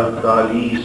48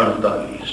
48।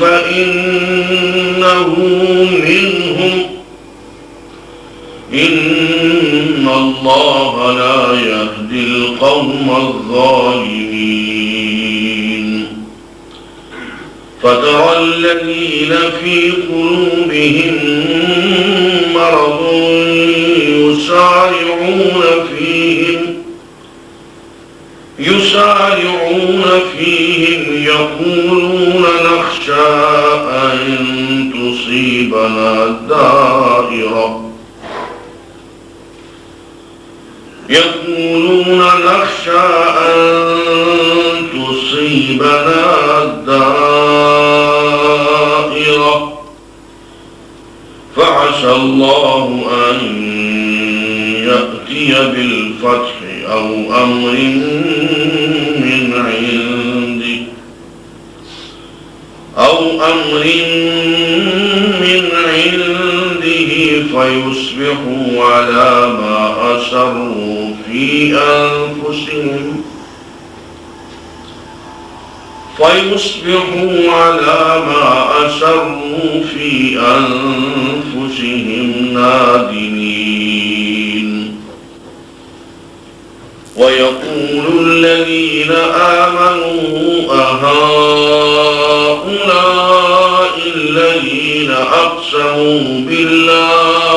فإنه منهم إن الله لا يهدي القوم الظالمين فترى الذين في قلوبهم مرض يسارعون فيهم يقولون نخشى أن تصيبنا دائرة فعسى الله أن يأتي بالفتح أو أمر من عنده فيصبحوا على ما أسروا في أنفسهم نادمين ويقول الذين آمنوا أهؤلاء الذين أقسموا بالله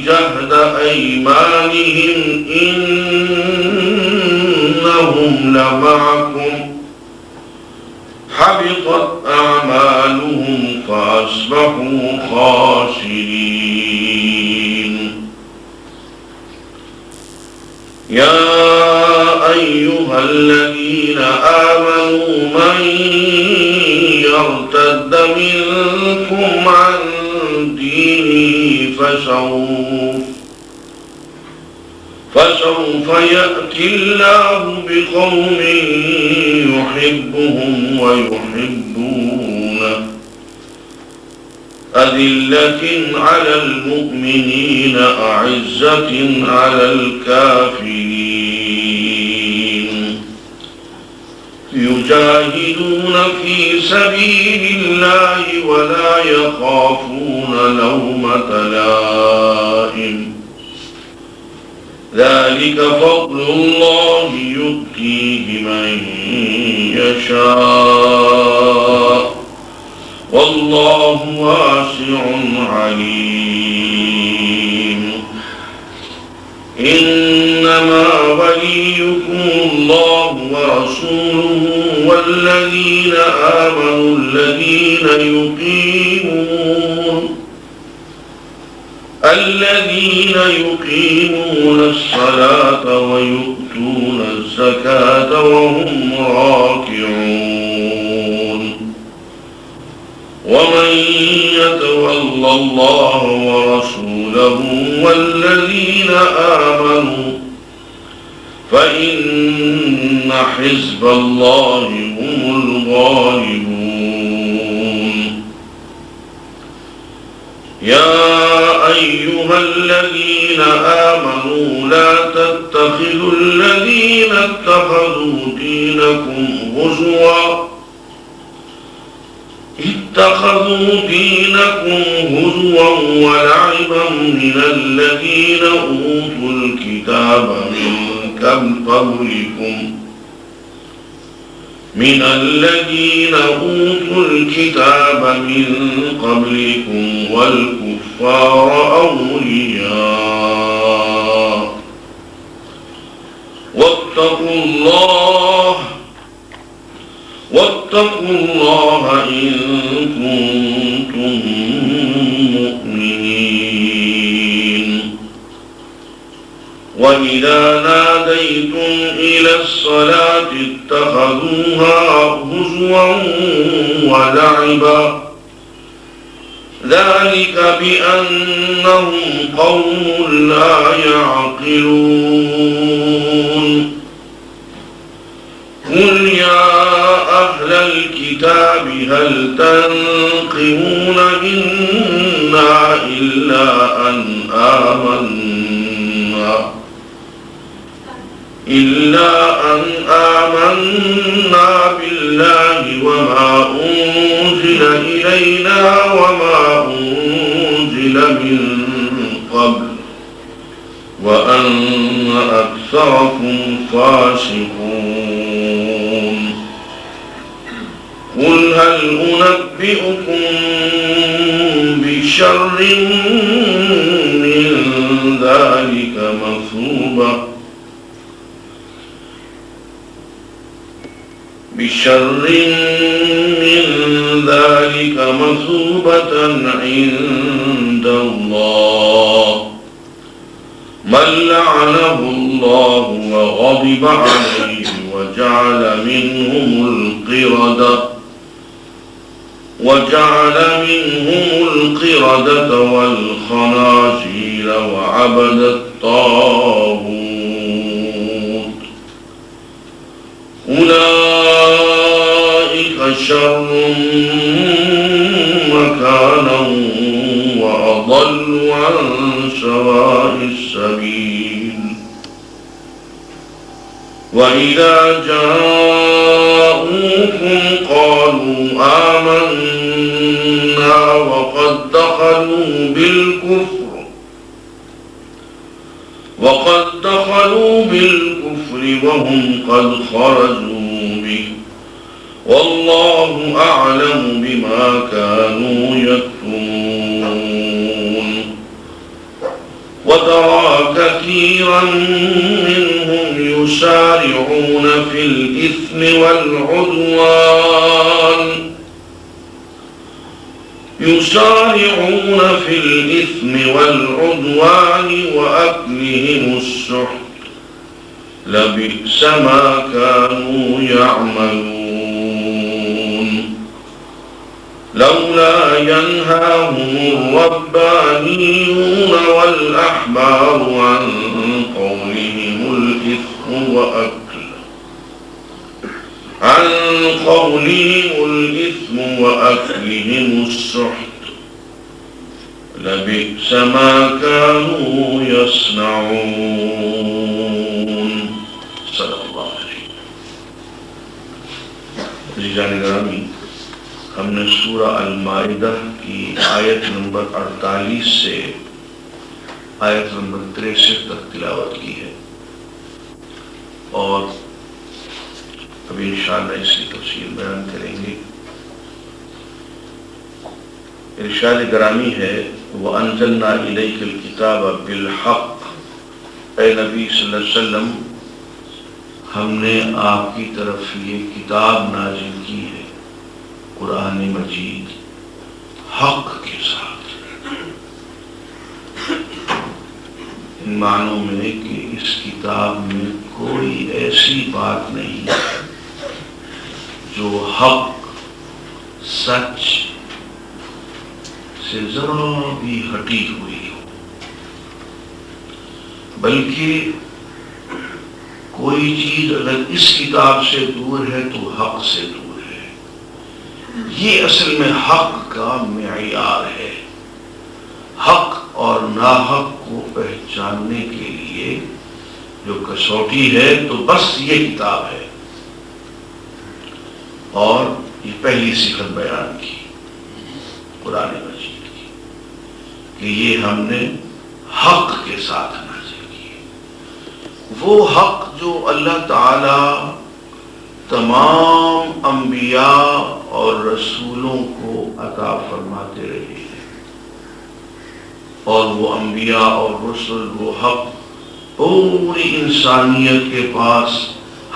جهد أيمانهم إنهم لمعكم حبطت أعمالهم فأصبحوا خاسرين يا أيها الذين آمنوا من يرتد منكم عن دينه فسوف يأتي الله بقوم يحبهم ويحبونه أذلة على المؤمنين أعزة على الكافرين يجاهدون في سبيل الله ولا يخافون لومة لائم ذلك فضل الله يؤتيه من يشاء والله واسع عليم إنما وليكم الله ورسوله والذين آمنوا الذين يقيمون الصلاة ويؤتون الزكاة وهم راكعون ومن يتول الله ورسوله والذين آمنوا فإن حزب الله هم الغالبون يا أيها الذين آمنوا لا تتخذوا الذين اتخذوا دينكم هزوا ولعبا من الذين أوتوا الكتاب من قبلكم والكفار أولياء واتقوا الله إن كنتم مؤمنين وإذا ناديتم إلى الصلاة اتخذوها هزوا ولعبا ذلك بأنهم قوم لا يعقلون قل يا أهل الكتاب هل تنقمون منا إلا أن بالله وما أنزل إلينا وما أنزل من قبل وأن أكثركم فاسقون قل هل أنبئكم بشر من ذلك مثوبة عند الله من لعنه الله وغضب عليه وجعل منهم القردة والخنازير وعبد الطاغوت أولئك شر مكانا وأضل عن سواء السبيل وإذا جاءوكم قالوا آمنا وقد دخلوا بالكفر وهم قد خرجوا به والله أعلم بما كانوا يكتمون وترى كثيرا منهم يسارعون في الإثم والعدوان وأكلهم السحت لبئس ما كانوا يعملون لولا ينهاهم الربانيون والأحبار عن قولهم الإثم وأكلهم السحت لبئس ما كانوا يصنعون صدق اللہ علیہ۔ عزیزان گرامی، ہم نے سورہ المائدہ کی آیت نمبر 48 سے آیت نمبر 63 تک تلاوت کی ہے، اور ابھی انشاءاللہ اس کی تفصیل بیان کریں گے۔ ارشاد گرامی ہے وَأَنزَلْنَا إِلَيْكَ الْكِتَابَ بِالْحَقِّ، اے نبی صلی اللہ علیہ وسلم، ہم نے آپ کی طرف یہ کتاب نازل کی ہے، قرآن مجید، حق کے ساتھ، ان معنوں میں کہ اس کتاب میں کوئی ایسی بات نہیں جو حق، سچ سے ذرا بھی ہٹی ہوئی ہو، بلکہ کوئی چیز اگر اس کتاب سے دور ہے تو حق سے دور ہے۔ یہ اصل میں حق کا معیار ہے۔ حق اور ناحق کو پہچاننے کے لیے جو کسوٹی ہے تو بس یہ کتاب ہے، اور یہ پہلی صفت بیان کی قرآن مجید کی کہ یہ ہم نے حق کے ساتھ نازل کی، وہ حق جو اللہ تعالی تمام انبیاء اور رسولوں کو عطا فرماتے رہے ہیں، اور وہ انبیاء اور رسول وہ حق پوری انسانیت کے پاس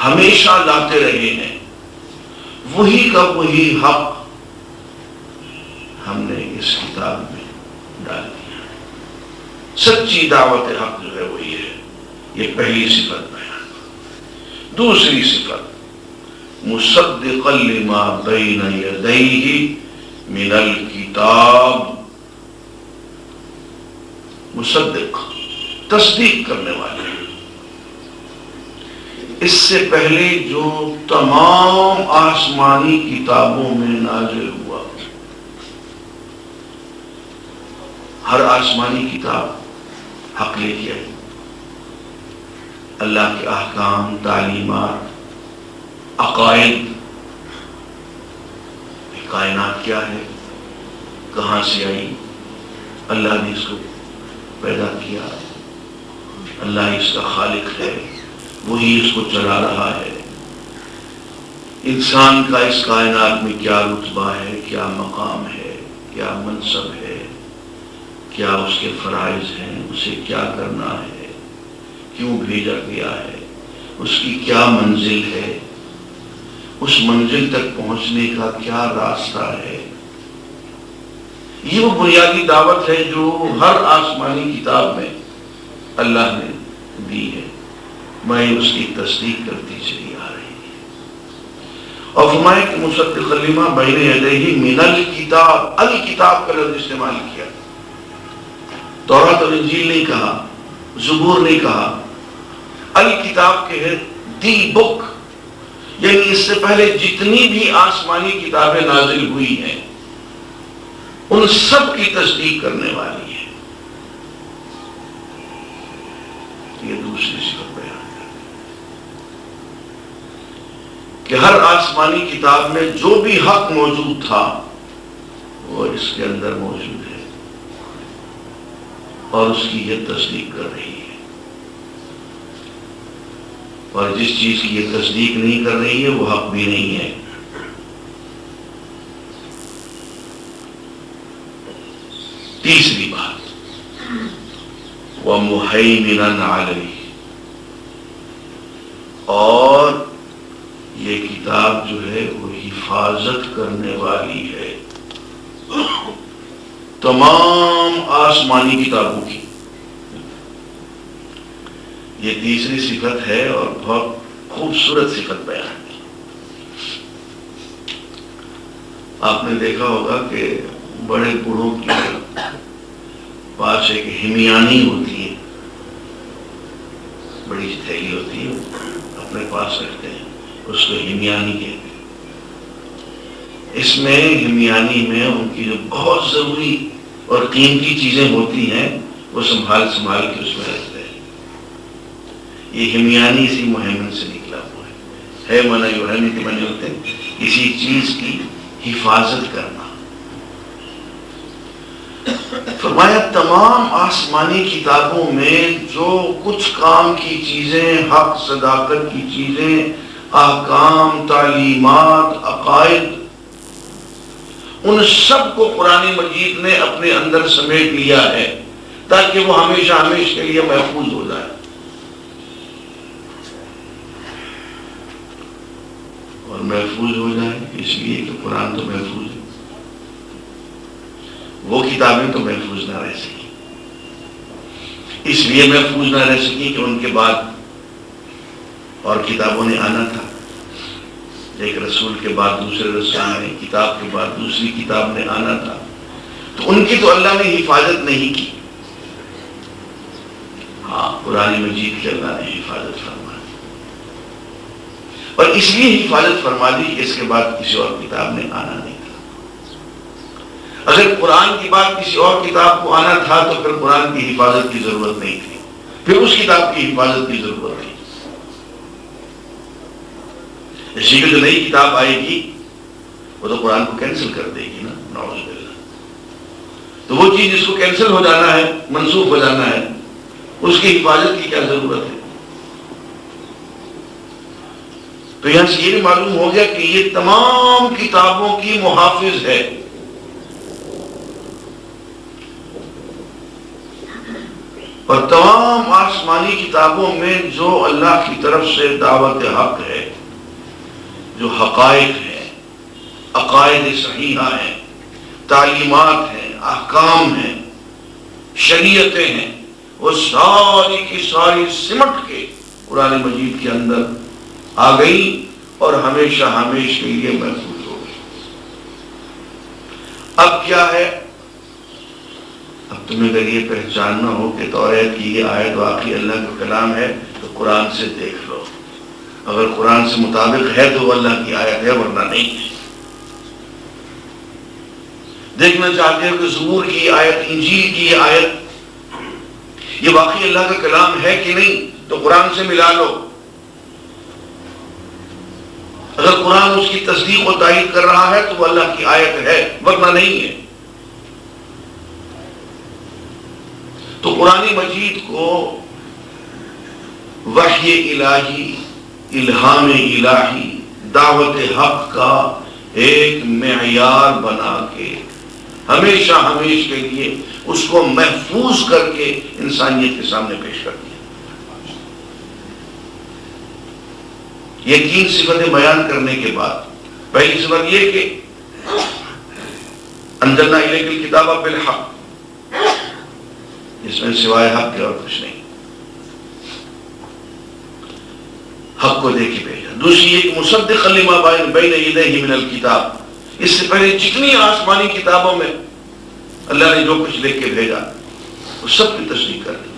ہمیشہ لاتے رہے ہیں، وہی کا وہی حق ہم نے اس کتاب میں ڈال دیا۔ سچی دعوت حق جو ہے وہی ہے، یہ پہلی صفت بیان۔ دوسری صفت مصدقا لما بین یدیہ من الکتاب، مصدق تصدیق کرنے والے، اس سے پہلے جو تمام آسمانی کتابوں میں نازل ہوا، ہر آسمانی کتاب حق لے کے آئی، اللہ کے احکام، تعلیمات، عقائد، کائنات کیا ہے، کہاں سے آئی، اللہ نے اس کو پیدا کیا، اللہ اس کا خالق ہے، وہی اس کو چلا رہا ہے، انسان کا اس کائنات میں کیا رتبہ ہے، کیا مقام ہے، کیا منصب ہے، کیا اس کے فرائض ہیں، اسے کیا کرنا ہے، کیوں بھیجا گیا ہے، اس کی کیا منزل ہے، اس منزل تک پہنچنے کا کیا راستہ ہے۔ یہ وہ بنیادی دعوت ہے جو ہر آسمانی کتاب میں اللہ نے دی ہے، میں اس کی تصدیق کرتی چلی آ رہی ہے۔ اور فرمایا کہ مصدق لما بین یدیہ من الکتاب، الکتاب کا لفظ استعمال کیا، تورات اور انجیل نہیں کہا، زبور نہیں کہا، الکتاب کے ہے دی بک، یعنی اس سے پہلے جتنی بھی آسمانی کتابیں نازل ہوئی ہیں ان سب کی تصدیق کرنے والی ہے۔ یہ دوسری صفت بیان ہے کہ ہر آسمانی کتاب میں جو بھی حق موجود تھا وہ اس کے اندر موجود ہے اور اس کی یہ تصدیق کر رہی ہے، اور جس چیز کی یہ تصدیق نہیں کر رہی ہے وہ حق بھی نہیں ہے۔ تیسری بات، وَمُحَيْمِنًا عَلَيْهِ، اور یہ کتاب جو ہے وہ حفاظت کرنے والی ہے تمام آسمانی کتابوں کی۔ یہ تیسری صفت ہے اور بہت خوبصورت صفت بیان کی۔ آپ نے دیکھا ہوگا کہ بڑے بوڑھوں کے پاس ایک ہمیانی ہوتی ہے، بڑی تھیلی ہوتی ہے، اپنے پاس رکھتے ہیں، اس کو ہمیانی کہتے ہیں۔ اس میں ہمیانی میں ان کی جو بہت ضروری اور قیمتی چیزیں ہوتی ہیں وہ سنبھال کے اس میں رکھتے ہیں۔ یہ ہمیانی اسی مہمن سے نکلا ہوا ہے منع یوہمی کے معنی ہوتے ہیں کسی چیز کی حفاظت کرنا۔ فرمایا تمام آسمانی کتابوں میں جو کچھ کام کی چیزیں، حق صداقت کی چیزیں، احکام، تعلیمات، عقائد، ان سب کو قرآن مجید نے اپنے اندر سمیٹ لیا ہے تاکہ وہ ہمیشہ ہمیشہ کے لیے محفوظ ہو جائے۔ اور محفوظ ہو جائے اس لیے کہ قرآن تو محفوظ ہے، وہ کتابیں تو محفوظ نہ رہ سکی، اس لیے محفوظ نہ رہ سکی کہ ان کے بعد اور کتابوں نے آنا تھا، ایک رسول کے بعد دوسرے رسول نے، کتاب کے بعد دوسری کتاب نے آنا تھا، تو ان کی تو اللہ نے حفاظت نہیں کی۔ ہاں، قرآن مجید کی اللہ نے حفاظت فرمائی، اور اس لیے حفاظت فرما دی کہ اس کے بعد کسی اور کتاب نے آنا نہیں تھا۔ اگر قرآن کی بات کسی اور کتاب کو آنا تھا تو پھر قرآن کی حفاظت کی ضرورت نہیں تھی، پھر اس کتاب کی حفاظت کی ضرورت تھی۔ اسی لیے جو نئی کتاب آئے گی وہ تو قرآن کو کینسل کر دے گی نا، نعوذ باللہ۔ تو وہ چیز جس کو کینسل ہو جانا ہے، منسوخ ہو جانا ہے، اس کی حفاظت کی کیا ضرورت ہے؟ تو یہاں سے یہ بھی معلوم ہو گیا کہ یہ تمام کتابوں کی محافظ ہے۔ اور تمام آسمانی کتابوں میں جو اللہ کی طرف سے دعوت حق ہے، جو حقائق ہیں، عقائد صحیحہ ہیں، تعلیمات ہیں، احکام ہیں، شریعتیں ہیں، وہ ساری کی ساری سمٹ کے قرآن مجید کے اندر آ گئی اور ہمیشہ ہمیشہ کے لیے محفوظ ہو گئی۔ اب کیا ہے؟ اب تمہیں اگر یہ پہچاننا ہو کہ توریت کی یہ آیت واقعی اللہ کا کلام ہے تو قرآن سے دیکھ لو، اگر قرآن سے مطابق ہے تو وہ اللہ کی آیت ہے، ورنہ نہیں ہے۔ دیکھنا چاہتے ہو کہ زبور کی آیت، انجیل کی آیت یہ واقعی اللہ کا کلام ہے کہ نہیں تو قرآن سے ملا لو۔ اگر قرآن اس کی تصدیق و تائید کر رہا ہے تو وہ اللہ کی آیت ہے، ورنہ نہیں ہے۔ تو قرآن مجید کو وحی الہی، الہام الہی، دعوت حق کا ایک معیار بنا کے ہمیشہ ہمیش کے لیے اس کو محفوظ کر کے انسانیت کے سامنے پیش کر دیا۔ یہ تین صفتیں بیان کرنے کے بعد پہلی صفت یہ کہ انزلنا الیک الکتاب بالحق، اس میں سوائے حق کے اور کچھ نہیں، حق کو دے کے بھیجا۔ دوسری ایک مصدق لما بین یدیہ من الکتاب، اس سے پہلے جتنی آسمانی کتابوں میں اللہ نے جو کچھ لکھ کے بھیجا وہ سب کی تصدیق کر دی۔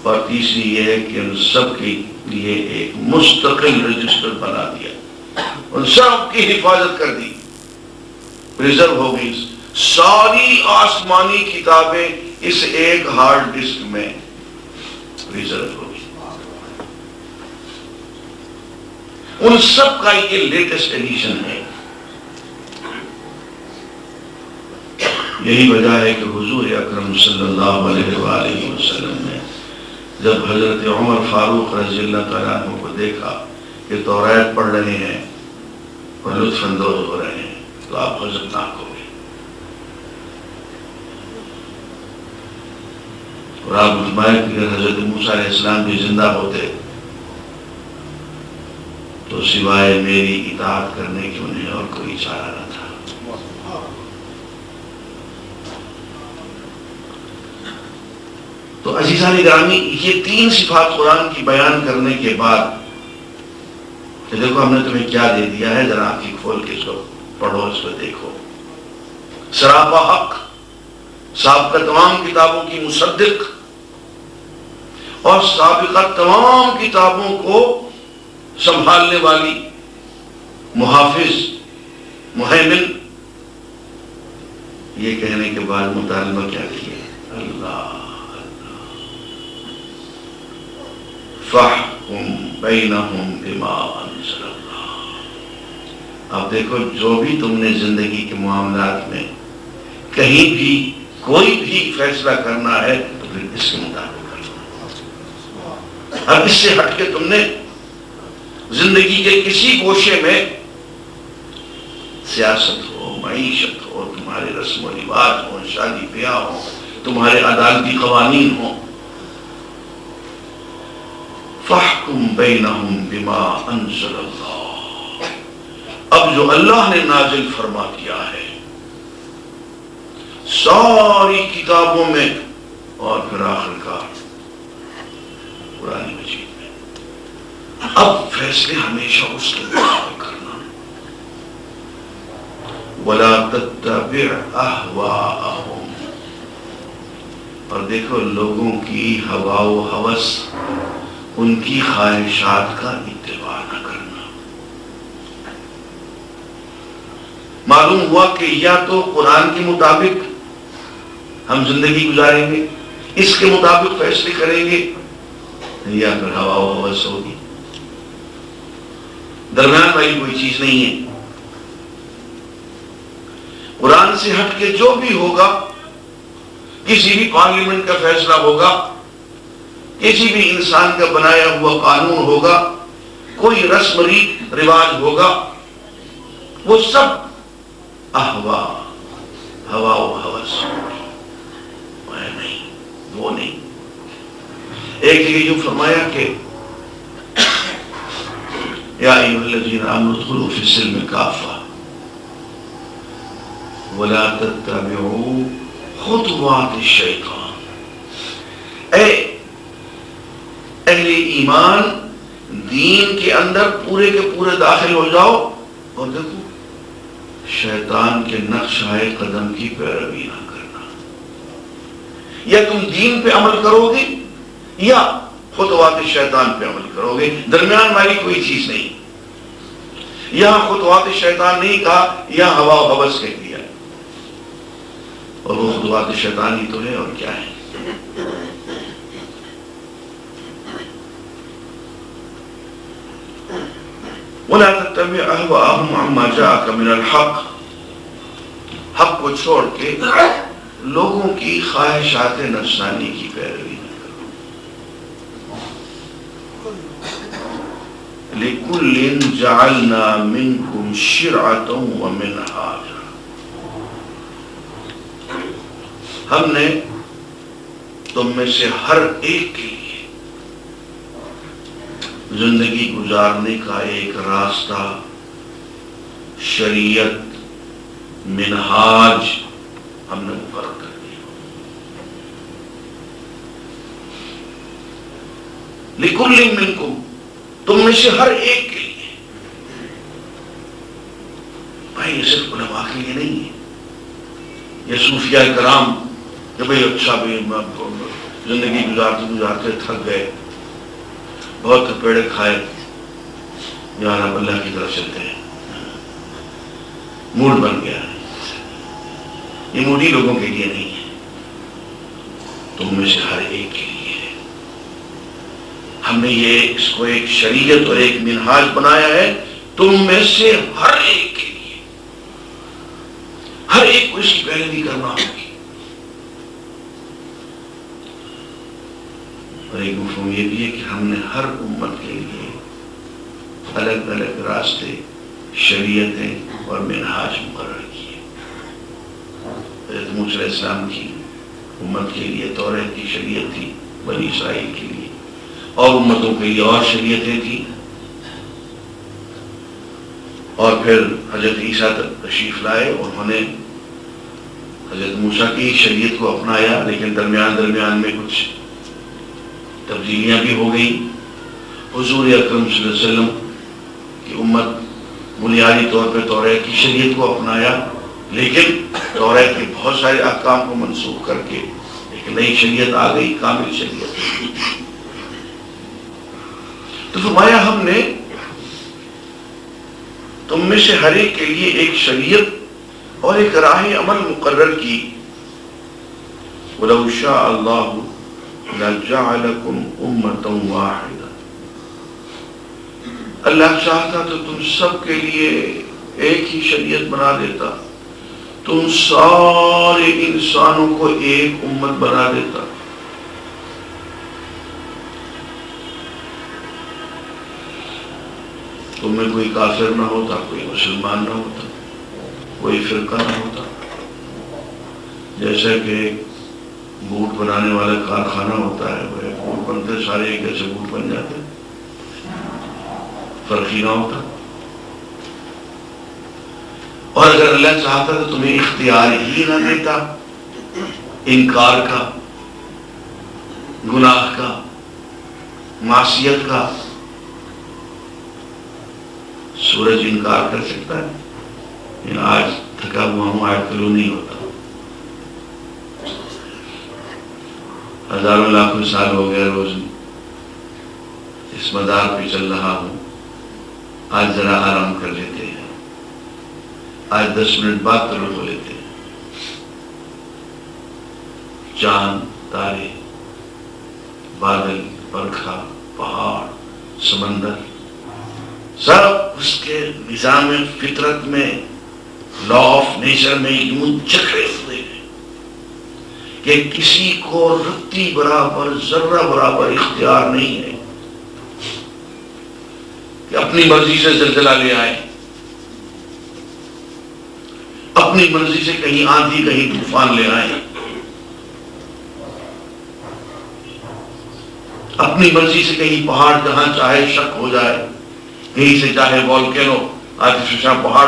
اور تیسری یہ ہے کہ ان سب کے لیے ایک مستقل رجسٹر بنا دیا، ان سب کی حفاظت کر دی، ریزرو ہو گئی ساری آسمانی کتابیں اس ایک ہارڈ ڈسک میں ریزرو ہو گئی۔ ان سب کا یہ لیٹسٹ ایڈیشن ہے۔ یہی وجہ ہے کہ حضور اکرم صلی اللہ علیہ وآلہ وسلم نے جب حضرت عمر فاروق رضی اللہ تعالیٰ عنہ کو دیکھا کہ توریت پڑھ رہے ہیں اور لطف اندوز ہو رہے ہیں تو آپ حضرتناک ہو گئے، اور آپ فرمائے کہ اگر حضرت موسیٰ علیہ السلام بھی زندہ ہوتے تو سوائے میری اطاعت کرنے کی انہیں اور کوئی چارہ نہ تھا۔ تو عزیزان گرامی، یہ تین صفات قرآن کی بیان کرنے کے بعد کہ دیکھو ہم نے تمہیں کیا دے دیا ہے، ذرا آنکھیں کھول کے اس کو پڑھو، اس کو دیکھو۔ سراپا حق، سابقہ تمام کتابوں کی مصدق اور سابقہ تمام کتابوں کو سنبھالنے والی، محافظ، مہیمن۔ یہ کہنے کے بعد مطالبہ کیا کیے؟ اللہ فَاحْكُمْ بَيْنَهُمْ بِمَا أَنزَلَ اللَّهُ۔ اب دیکھو جو بھی تم نے زندگی کے معاملات میں کہیں بھی کوئی بھی فیصلہ کرنا ہے تو پھر اس کے مطابق کرنا۔ اب اس سے ہٹ کے تم نے زندگی کے کسی گوشے میں سیاست ہو، معیشت ہو، تمہارے رسم و رواج ہو، شادی بیاہ ہو، تمہارے عدالتی قوانین ہو، فَاحْكُمْ بَيْنَهُمْ بِمَا أَنزَلَ اللَّهُ۔ اب جو اللہ نے نازل فرما کیا ہے ساری کتابوں میں اور پھر آخر کار قرآن مجید میں، اب فیصلے ہمیشہ اس کے مطابق کرنا۔ وَلَا تَتَّبِعْ أَهْوَاءَهُمْ، اور دیکھو لوگوں کی ہوا و ہوس، ان کی خواہشات کا اتباع نہ کرنا۔ معلوم ہوا کہ یا تو قرآن کے مطابق ہم زندگی گزاریں گے، اس کے مطابق فیصلے کریں گے، یا پھر ہوا و ہوس ہوگی، درمیان والی کوئی چیز نہیں ہے۔ قرآن سے ہٹ کے جو بھی ہوگا، کسی بھی پارلیمنٹ کا فیصلہ ہوگا، کسی بھی انسان کا بنایا ہوا قانون ہوگا، کوئی رسم رواج ہوگا، وہ سب احوا، ہوا و ہوس ہوگی، میں نہیں، وہ نہیں۔ ایک جگہ یوں فرمایا کہ یا ایھا الذین آمنوا ادخلوا فی السلم کافہ ولا تتبعوا خطوات الشیطان۔ اے اہل ایمان، دین کے اندر پورے کے پورے داخل ہو جاؤ اور دیکھو شیطان کے نقشۂ قدم کی پیروی نہ کرنا۔ یا تم دین پہ عمل کرو گے یا خطوات شیطان پہ عمل کرو گے، درمیان والی کوئی چیز نہیں۔ یہاں خطوات شیطان نہیں کہا، یہاں ہوا و ہوس کہہ دیا، اور وہ خطوات شیطان ہی تو ہے اور کیا ہے۔ وَلَا تَتَّبِعْ أَهْوَاءَهُمْ عَمَّا جَاءَكَ مِنَ الْحَقِّ، حق کو چھوڑ کے لوگوں کی خواہشات نفسانی کی پیروی نہ کرو۔ لِكُلٍّ جَعَلْنَا مِنْكُمْ شِرْعَةً وَمِنْهَاجًا، ہم نے تم میں سے ہر ایک کے لیے زندگی گزارنے کا ایک راستہ، شریعت، منہاج ہم نے مقرر کر دیا۔ لِكُلٍّ مِّنْكُمْ، تم میں سے ہر ایک کے لیے۔ بھائی یہ صرف علماء کے لیے نہیں ہے، یہ صوفیاء کرام کہ بھئی اچھا بھی زندگی گزارتے گزارتے تھک گئے، بہت پیڑے کھائے، یار اب اللہ کی طرف چلتے ہیں، موڈ بن گیا ہے۔ یہ موڈی لوگوں کے لیے نہیں ہے، تم میں سے ہر ایک کے لیے ہے۔ ہم نے یہ اس کو ایک شریعت اور ایک منہاج بنایا ہے، تم میں سے ہر ایک کے لیے، ہر ایک کو اس کی پیروی کرنا ہوگی۔ اور ایک مفہوم یہ بھی ہے کہ ہم نے ہر امت کے لیے الگ الگ راستے، شریعتیں اور منہاج مقرر کیے۔ حضرت موسیٰ علیہ السلام کی امت کے لیے توریت کی شریعت تھی، بنی اسرائیل کے لیے، اور امتوں کے لیے اور شریعتیں تھیں۔ اور پھر حضرت عیسیٰ تشریف لائے، انہوں نے حضرت موسیٰ کی شریعت کو اپنایا، لیکن درمیان میں کچھ تبدیلیاں بھی ہو گئیں۔ حضور اکرم صلی اللہ علیہ وسلم کی امت بنیادی طور پہ توریت کی شریعت کو اپنایا، لیکن توریت کے بہت سارے احکام کو منسوخ کر کے ایک نئی شریعت آ گئی، کامل شریعت۔ تو فرمایا ہم نے تم میں سے ہر ایک کے لیے ایک شریعت اور ایک راہ عمل مقرر کی۔ وَلَوْ شَاءَ اللَّهُ لَجَعَلَكُمْ أُمَّةً وَاحِدَةً، اللہ چاہتا تو تم سب کے لیے ایک ہی شریعت بنا دیتا، تم سارے انسانوں کو ایک امت بنا دیتا۔ تم میں کوئی کافر نہ ہوتا، کوئی مسلمان نہ ہوتا، کوئی فرقہ نہ ہوتا۔ جیسا کہ بوٹ بنانے والا کارخانہ ہوتا ہے، وہ بوٹ بنتے سارے ایک جیسے بوٹ بن جاتے، فرق ہی نہ ہوتا۔ اور اگر اللہ چاہتا تو تمہیں اختیار ہی نہ دیتا انکار کا، گناہ کا، معصیت کا۔ سورج انکار کر سکتا ہے، لیکن آج تھکا ہوا ہوں، آج طلوع نہیں ہوتا۔ ہزاروں لاکھوں سال ہو گئے روز اس مدار پہ چل رہا ہوں، آج ذرا آرام کر لیتے ہیں، آج 10 منٹ بعد طلوع ہو لیتے ہیں۔ چاند، تارے، بادل، برکھا، پہاڑ، سمندر، سب اس کے نظام فطرت میں، لا آف نیچر میں یوں جکڑے ہوئے ہیں کہ کسی کو رتی برابر، ذرہ برابر اختیار نہیں ہے کہ اپنی مرضی سے زلزلہ لے آئے، اپنی مرضی سے کہیں آندھی، کہیں طوفان لے آئے، اپنی مرضی سے کہیں پہاڑ جہاں چاہے شک ہو جائے، کہیں سے چاہے والکینو آتشفشاں پہاڑ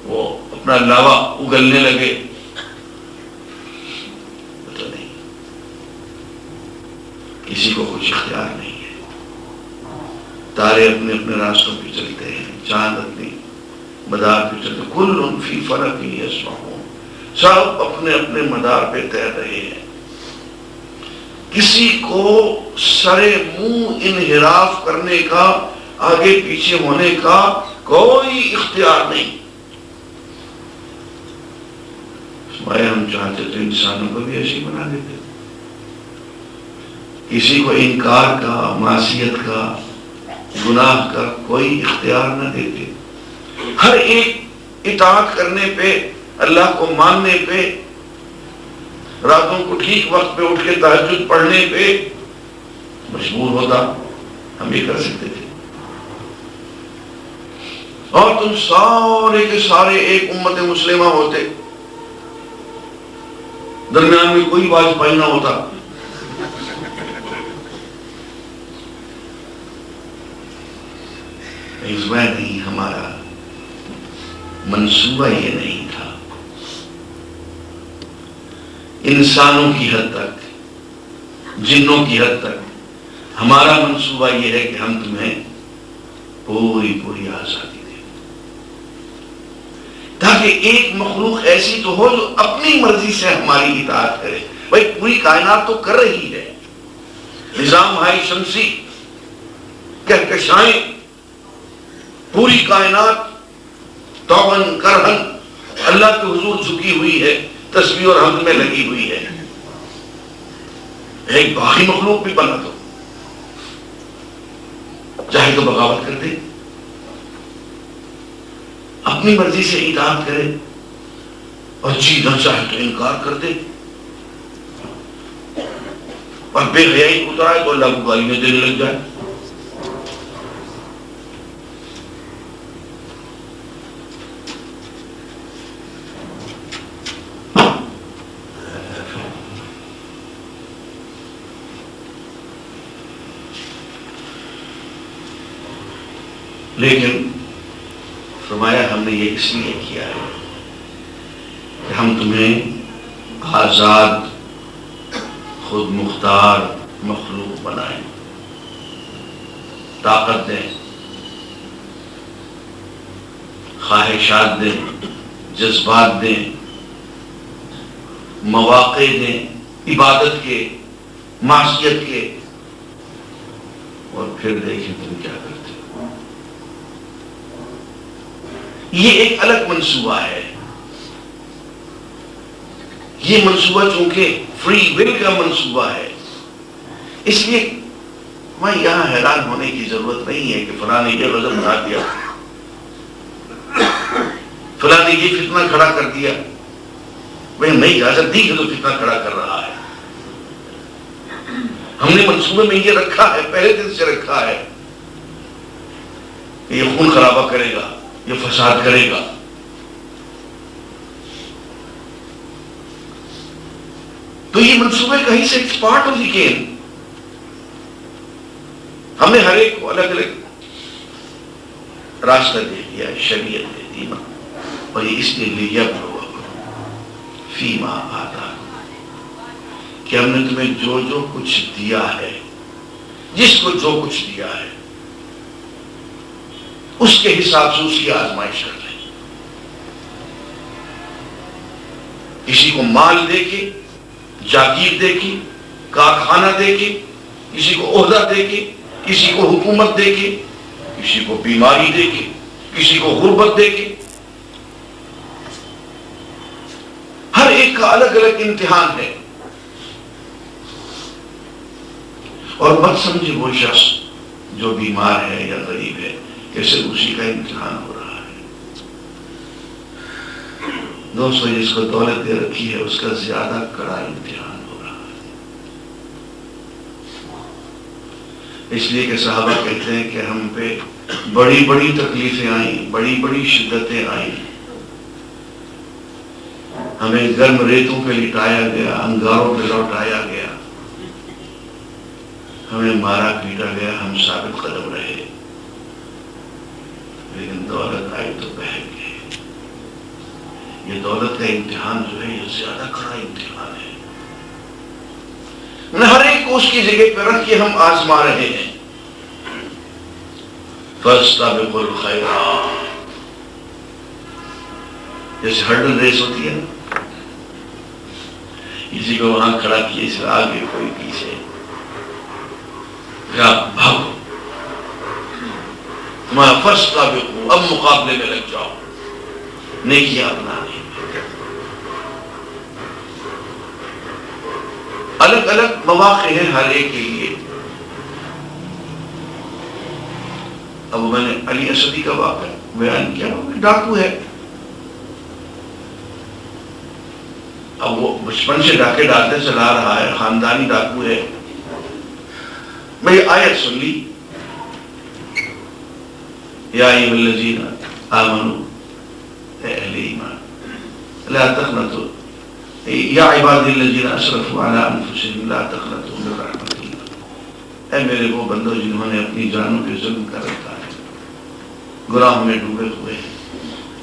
وہ اپنا لاوا اگلنے لگے۔ پتہ نہیں، کسی کو کچھ اختیار نہیں ہے۔ تارے اپنے اپنے راستوں پہ چلتے ہیں، چاند اپنی مدار پہ چلتے، کل فی فلک یسبحون، سب اپنے اپنے مدار پہ تیر رہے ہیں۔ کسی کو سرے منہ انحراف کرنے کا، آگے پیچھے ہونے کا کوئی اختیار نہیں۔ ہم چاہتے تو انسانوں کو بھی ایسی بنا دیتے، کسی کو انکار کا، معصیت کا، گناہ کا کوئی اختیار نہ دیتے. ہر ایک اطاعت کرنے پہ، اللہ کو ماننے پہ، راتوں کو ٹھیک وقت پہ اٹھ کے تہجد پڑھنے پہ مجبور ہوتا. ہم یہ کر سکتے تھے. اور تم سارے کے سارے ایک امت مسلمہ ہوتے، درمیان میں کوئی واجپائی نہ ہوتا. عزوہ نہیں، ہمارا منصوبہ یہ نہیں تھا. انسانوں کی حد تک، جنوں کی حد تک ہمارا منصوبہ یہ ہے کہ ہم تمہیں پوری آزادی دیں، تاکہ ایک مخلوق ایسی تو ہو جو اپنی مرضی سے ہماری اطاعت کرے. بھائی پوری کائنات تو کر رہی ہے، نظام ہائی شمسی، کہکشائیں، پوری کائنات توغن کرہن اللہ کے حضور جھکی ہوئی ہے، تسبیح اور حمد میں لگی ہوئی ہے. ایک باقی مخلوق بھی بنا دو، چاہے تو بغاوت کر دے، اپنی مرضی سے اطاعت کرے، اور جی نہ چاہے تو انکار کر دے، اور بے حیائی اترائے تو اللہ کو گالیاں دینے لگ جائے. لیکن فرمایا ہم نے یہ اس لیے کیا ہے کہ ہم تمہیں آزاد، خود مختار مخلوق بنائیں، طاقت دیں، خواہشات دیں، جذبات دیں، مواقع دیں عبادت کے، معصیت کے، اور پھر دیکھیں تم کیا کرتے. یہ ایک الگ منصوبہ ہے. یہ منصوبہ چونکہ فری ول کا منصوبہ ہے، اس لیے میں یہاں حیران ہونے کی ضرورت نہیں ہے کہ فلاں نے یہ غضب اٹھا دیا، فلاں نے یہ فتنہ کھڑا کر دیا. میں نہیں اجازت دی کہ تو فتنہ کھڑا کر رہا ہے. ہم نے منصوبے میں یہ رکھا ہے، پہلے دن سے رکھا ہے کہ یہ خون خرابہ کرے گا، یہ فساد کرے گا. تو یہ منصوبے کہیں سے ایک پارٹ آف دی گیم. ہم نے ہر ایک کو الگ الگ راستہ دے دیا، شریعت دے دی، اور یہ اس لیے لیا فیما آتا کہ ہم نے تمہیں جو کچھ دیا ہے، جس کو جو کچھ دیا ہے، اس کے حساب سے اس کی آزمائش کر لیں. کسی کو مال دے کے، جاگیر دے کے، کارخانہ دے کے، کسی کو عہدہ دے کے، کسی کو حکومت دے کے، کسی کو بیماری دے کے، کسی کو غربت دے کے. ہر ایک کا الگ الگ امتحان ہے. اور مت سمجھے وہ شخص جو بیمار ہے یا غریب ہے کیسے اسی کا امتحان ہو رہا ہے. دوستو جس کو دولت دے رکھی ہے اس کا زیادہ کڑا امتحان ہو رہا ہے. اس لیے کہ صحابہ کہتے ہیں کہ ہم پہ بڑی بڑی تکلیفیں آئیں، بڑی بڑی شدتیں آئیں. ہمیں گرم ریتوں پہ لٹایا گیا، انگاروں پہ لوٹایا گیا، ہمیں مارا پیٹا گیا، ہم ثابت قدم رہے، لیکن دولت آئی تو بہک گئے. یہ دولت کا امتحان جو ہے یہ زیادہ کڑا امتحان ہے. ہر ایک کو اس کی جگہ پہ رکھ کے ہم آزما رہے ہیں. فاستبقوا الخیرات، جیسے ہرڈل ریس ہوتی ہے نا، کسی کو وہاں کھڑا کیے، اس میں آگے کوئی پیچھے، بھاگو. تمہارا فرض فاستبقوا، اب مقابلے میں لگ جاؤ، نیکیاں اپنانے. الگ الگ مواقع ہیں ہر ایک کے لیے. اب میں نے علی اسدی کا واقعہ بیان کیا، ڈاکو ہے، اب وہ بچپن سے ڈاکے ڈالتے چلا رہا ہے، خاندانی ڈاکو ہے. میں یہ آیت سن لی، یا ایھا الذین آمنوا، اے اہل ایمان، لا تقنطوا، یا عبادی الذین اسرفوا علی انفسہم لا تقنطوا من رحمت اللہ، اے میرے وہ بندو جنہوں نے اپنی جانوں پہ ظلم کر رکھا ہے، گناہوں میں ڈوبے ہوئے ہیں،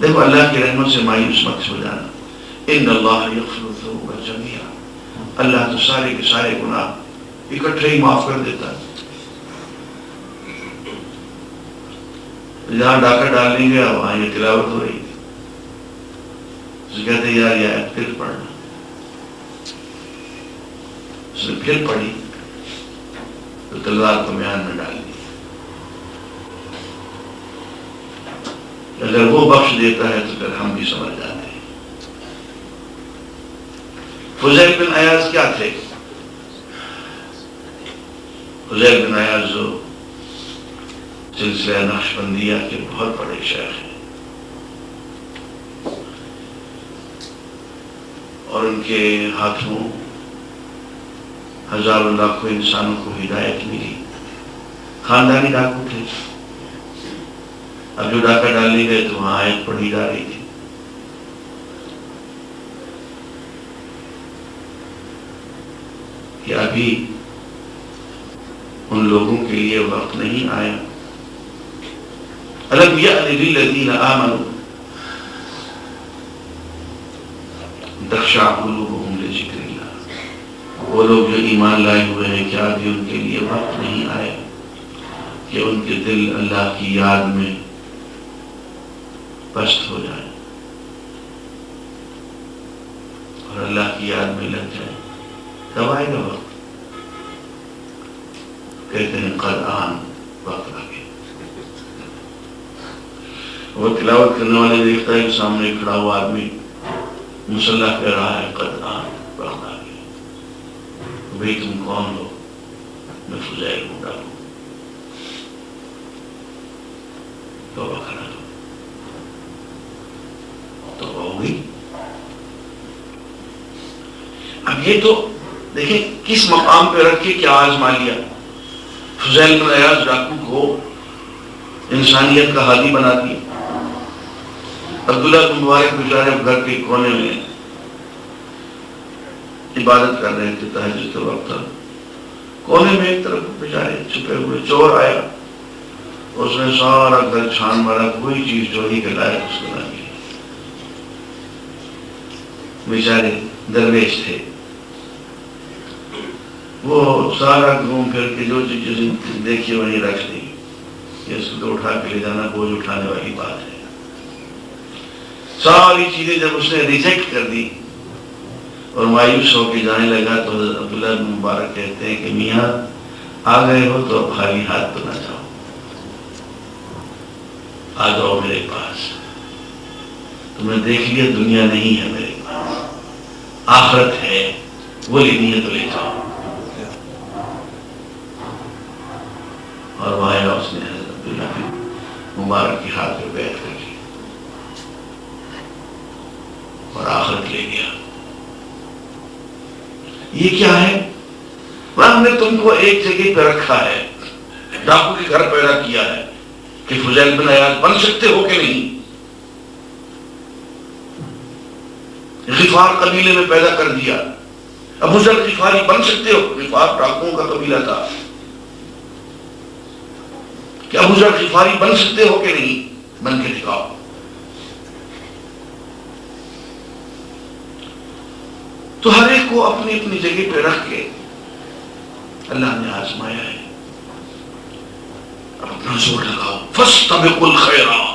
دیکھو اللہ کی رحمت سے مایوس مت ہو جانا. ان اللہ یغفر الذنوب جميعا، اللہ تو سارے کے سارے گناہ اکٹھے ہی معاف کر دیتا ہے. جہاں ڈاکہ ڈالنے گیا وہاں یہ تلاوت ہو رہی تھی، اس کہتے یار یہ آیت پھر پڑھنا، اس نے پھر پڑھی تو تلوار کو میان میں ڈال دی. اگر وہ بخش دیتا ہے تو پھر ہم بھی سمجھ جاتے ہیں. فضیل بن عیاض کیا تھے؟ فضیل بن عیاض جو سلسلہ نقشبندیہ کے بہت بڑے شیخ ہیں، اور ان کے ہاتھوں ہزاروں لاکھوں انسانوں کو ہدایت ملی. خاندانی ڈاکو تھے. اب جو ڈاکہ ڈالنے گئے تو وہاں آیت پڑھی جا رہی تھی کہ ابھی ان لوگوں کے لیے وقت نہیں آیا. أَلَمْ يَأْنِ لِلَّذِينَ آمَنُوا تَخْشَعَ قُلُوبُهُمْ لِذِكْرِ اللَّهِ، وہ لوگ جو ایمان لائے ہوئے ہیں کیا ابھی ان کے لیے وقت نہیں آیا کہ ان کے دل اللہ کی یاد میں پست ہو جائیں اور اللہ کی یاد میں لگ جائیں. کب آئے گا وقت؟ کہتے ہیں قد آن، وقت آ گیا. وہ تلاوت کرنے والے دیکھتا ہے کہ سامنے کھڑا ہوا آدمی مسلح کہہ رہا ہے قد آن، وقت آ گیا. بھئی تم کون ہو؟ میں فضیل ہوں ڈاکو. توبہ کرا دو. توبہ ہو گئی. اب یہ تو دیکھیں کس مقام پہ رکھ کے کیا آزما لیا. فضیل بن عیاض ڈاکو کو انسانیت کا ہادی بنا دیا. عبداللہ بن مبارک بیچارے گھر کے کونے میں عبادت کر رہے تھے، تہجد کا وقت تھا. کونے میں ایک طرف بیچارے چھپے ہوئے، چور آیا، اس نے سارا گھر چھان مارا، کوئی چیز چوری کے لائق اس کو نہ ملی. بیچارے درویش تھے، وہ سارا گھوم پھر کے جو چیزیں دیکھی وہیں رکھ لی. یہ اس کو اٹھا کے لے جانا بوجھ اٹھانے والی بات ہے. ساری چیزیں جب اس نے ریجیکٹ کر دی اور مایوس ہو کے جانے لگا تو عبداللہ بن مبارک کہتے ہیں کہ میاں آ گئے ہو تو خالی ہاتھ تو نہ جاؤ، آ جاؤ میرے پاس. تم نے دیکھ لیا دنیا نہیں ہے میرے پاس، آخرت ہے، وہ لینی ہے تو لے جاؤ. اور وہاں اس نے حضرت عبداللہ بن مبارک کے ہاتھ پہ بیعت کر لی اور آخرت لے گیا. یہ کیا ہے؟ ہم نے تم کو ایک جگہ پہ رکھا ہے، ڈاکو کے گھر پیدا کیا ہے کہ فضیل بن عیاض بن سکتے ہو کہ نہیں. غفار قبیلے میں پیدا کر دیا. ابو ذر غفاری بن سکتے ہو؟ غفار ڈاکوؤں کا قبیلہ تھا. کہ ابو ذر غفاری بن سکتے ہو کہ نہیں؟ بن کے دکھاؤ. تو ہر ایک کو اپنی اپنی جگہ پہ رکھ کے اللہ نے آزمایا ہے. اب اپنا زور لگاؤ. فاستبقوا الخیرات،